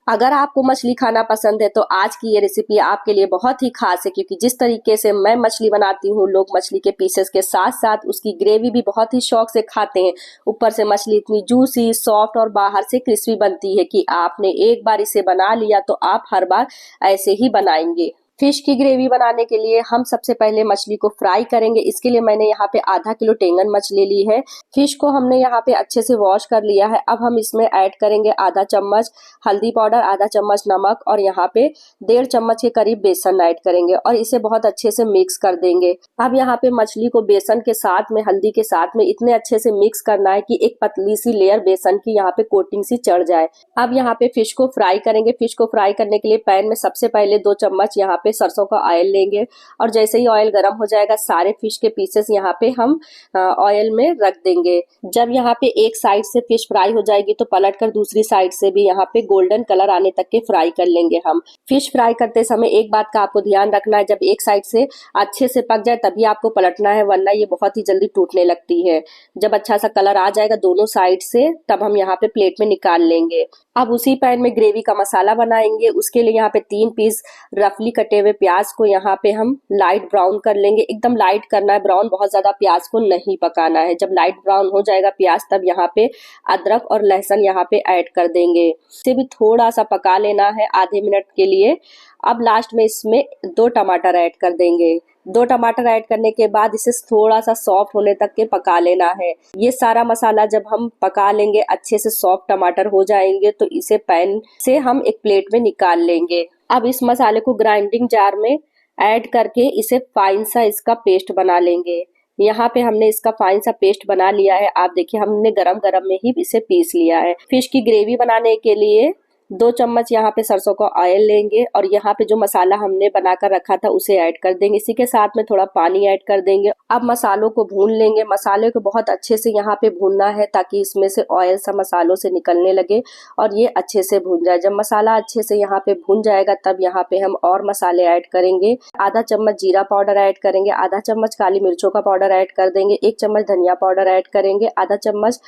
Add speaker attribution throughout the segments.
Speaker 1: अगर आपको मछली खाना पसंद है तो आज की ये रेसिपी आपके लिए बहुत ही खास है, क्योंकि जिस तरीके से मैं मछली बनाती हूँ, लोग मछली के पीसेस के साथ साथ उसकी ग्रेवी भी बहुत ही शौक से खाते हैं। ऊपर से मछली इतनी जूसी, सॉफ्ट और बाहर से क्रिस्पी बनती है कि आपने एक बार इसे बना लिया तो आप हर बार ऐसे ही बनाएंगे। फिश की ग्रेवी बनाने के लिए हम सबसे पहले मछली को फ्राई करेंगे। इसके लिए मैंने यहाँ पे आधा किलो टेंगन मछली ली है। फिश को हमने यहाँ पे अच्छे से वॉश कर लिया है। अब हम इसमें ऐड करेंगे आधा चम्मच हल्दी पाउडर, आधा चम्मच नमक और यहाँ पे 1.5 चम्मच के करीब बेसन ऐड करेंगे और इसे बहुत अच्छे से मिक्स कर देंगे। अब यहाँ पे मछली को बेसन के साथ में, हल्दी के साथ में इतने अच्छे से मिक्स करना है कि एक पतली सी लेयर बेसन की यहाँ पे कोटिंग सी चढ़ जाए। अब यहाँ पे फिश को फ्राई करेंगे। फिश को फ्राई करने के लिए पैन में सबसे पहले 2 चम्मच यहाँ पे सरसों का ऑयल लेंगे और जैसे ही ऑयल गर्म हो जाएगा सारे फिश के पीसेस यहाँ पे हम ऑयल में रख देंगे। जब यहाँ पे एक साइड से फिश फ्राई हो जाएगी तो पलट कर दूसरी साइड से भी यहाँ पे गोल्डन कलर आने तक के फ्राई कर लेंगे। हम फिश फ्राई करते समय एक बात का आपको ध्यान रखना है, जब एक साइड से अच्छे से पक जाए तभी आपको पलटना है, वरना ये बहुत ही जल्दी टूटने लगती है। जब अच्छा सा कलर आ जाएगा दोनों साइड से तब हम यहाँ पे प्लेट में निकाल लेंगे। अब उसी पैन में ग्रेवी का मसाला बनाएंगे। उसके लिए यहाँ पे 3 पीस रफली कटे हुए प्याज को यहाँ पे हम लाइट ब्राउन कर लेंगे। एकदम लाइट करना है ब्राउन, बहुत ज्यादा प्याज को नहीं पकाना है। जब लाइट ब्राउन हो जाएगा प्याज तब यहाँ पे अदरक और लहसुन यहाँ पे ऐड कर देंगे। इसे भी थोड़ा सा पका लेना है आधे मिनट के लिए। अब लास्ट में इसमें 2 टमाटर ऐड कर देंगे। 2 टमाटर ऐड करने के बाद इसे थोड़ा सा सॉफ्ट होने तक के पका लेना है। ये सारा मसाला जब हम पका लेंगे, अच्छे से सॉफ्ट टमाटर हो जाएंगे तो इसे पैन से हम एक प्लेट में निकाल लेंगे। अब इस मसाले को ग्राइंडिंग जार में ऐड करके इसे फाइन सा इसका पेस्ट बना लेंगे। यहाँ पे हमने इसका फाइन सा पेस्ट बना लिया है। आप देखिए हमने गरम गरम में ही इसे पीस लिया है। फिश की ग्रेवी बनाने के लिए 2 चम्मच यहाँ पे सरसों का ऑयल लेंगे और यहाँ पे जो मसाला हमने बनाकर रखा था उसे ऐड कर देंगे। इसी के साथ में थोड़ा पानी ऐड कर देंगे। अब मसालों को भून लेंगे। मसाले को बहुत अच्छे से यहाँ पे भूनना है ताकि इसमें से ऑयल सा मसालों से निकलने लगे और ये अच्छे से भून जाए। जब मसाला अच्छे से यहाँ पे भून जाएगा तब यहाँ पे हम और मसाले ऐड करेंगे। आधा चम्मच जीरा पाउडर ऐड करेंगे, आधा चम्मच काली मिर्चों का पाउडर ऐड कर देंगे, 1 चम्मच धनिया पाउडर ऐड करेंगे, आधा चम्मच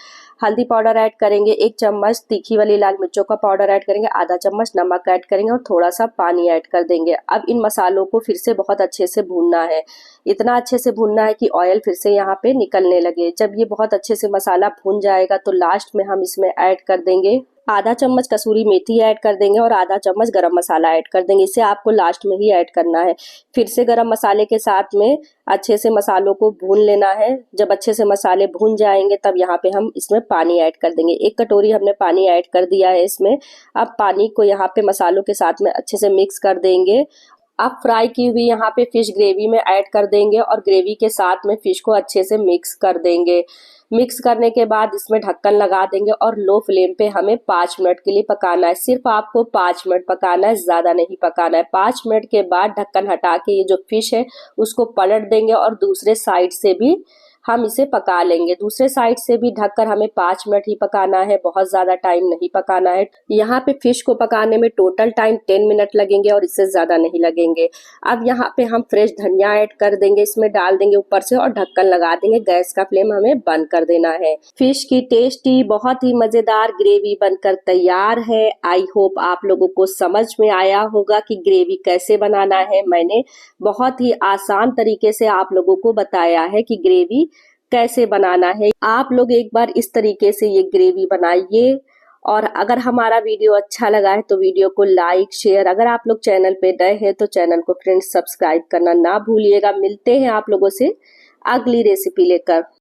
Speaker 1: हल्दी पाउडर ऐड करेंगे, 1 चम्मच तीखी वाली लाल मिर्चों का पाउडर ऐड करेंगे, आधा चम्मच नमक ऐड करेंगे और थोड़ा सा पानी ऐड कर देंगे। अब इन मसालों को फिर से बहुत अच्छे से भूनना है। इतना अच्छे से भूनना है कि ऑयल फिर से यहाँ पे निकलने लगे। जब ये बहुत अच्छे से मसाला भून जाएगा तो लास्ट में हम इसमें ऐड कर देंगे आधा चम्मच कसूरी मेथी ऐड कर देंगे और आधा चम्मच गरम मसाला ऐड कर देंगे। इसे आपको लास्ट में ही ऐड करना है। फिर से गरम मसाले के साथ में अच्छे से मसालों को भून लेना है। जब अच्छे से मसाले भून जाएंगे तब यहाँ पे हम इसमें पानी ऐड कर देंगे। 1 कटोरी हमने पानी ऐड कर दिया है इसमें। अब पानी को यहाँ पे मसालों के साथ में अच्छे से मिक्स कर देंगे। अब फ्राई की हुई यहाँ पे फिश ग्रेवी में ऐड कर देंगे और ग्रेवी के साथ में फिश को अच्छे से मिक्स कर देंगे। मिक्स करने के बाद इसमें ढक्कन लगा देंगे और लो फ्लेम पे हमें 5 मिनट के लिए पकाना है। सिर्फ आपको 5 मिनट पकाना है, ज्यादा नहीं पकाना है। 5 मिनट के बाद ढक्कन हटा के ये जो फिश है उसको पलट देंगे और दूसरे साइड से भी हम इसे पका लेंगे। दूसरे साइड से भी ढककर हमें 5 मिनट ही पकाना है, बहुत ज्यादा टाइम नहीं पकाना है। यहाँ पे फिश को पकाने में टोटल टाइम 10 मिनट लगेंगे और इससे ज्यादा नहीं लगेंगे। अब यहाँ पे हम फ्रेश धनिया ऐड कर देंगे, इसमें डाल देंगे ऊपर से और ढक्कन लगा देंगे। गैस का फ्लेम हमें बंद कर देना है। फिश की टेस्टी, बहुत ही मजेदार ग्रेवी बनकर तैयार है। आई होप आप लोगों को समझ में आया होगा कि ग्रेवी कैसे बनाना है। मैंने बहुत ही आसान तरीके से आप लोगों को बताया है कि ग्रेवी कैसे बनाना है। आप लोग एक बार इस तरीके से ये ग्रेवी बनाइए और अगर हमारा वीडियो अच्छा लगा है तो वीडियो को लाइक, शेयर, अगर आप लोग चैनल पे नए हैं तो चैनल को फ्रेंड्स सब्सक्राइब करना ना भूलिएगा। मिलते हैं आप लोगों से अगली रेसिपी लेकर।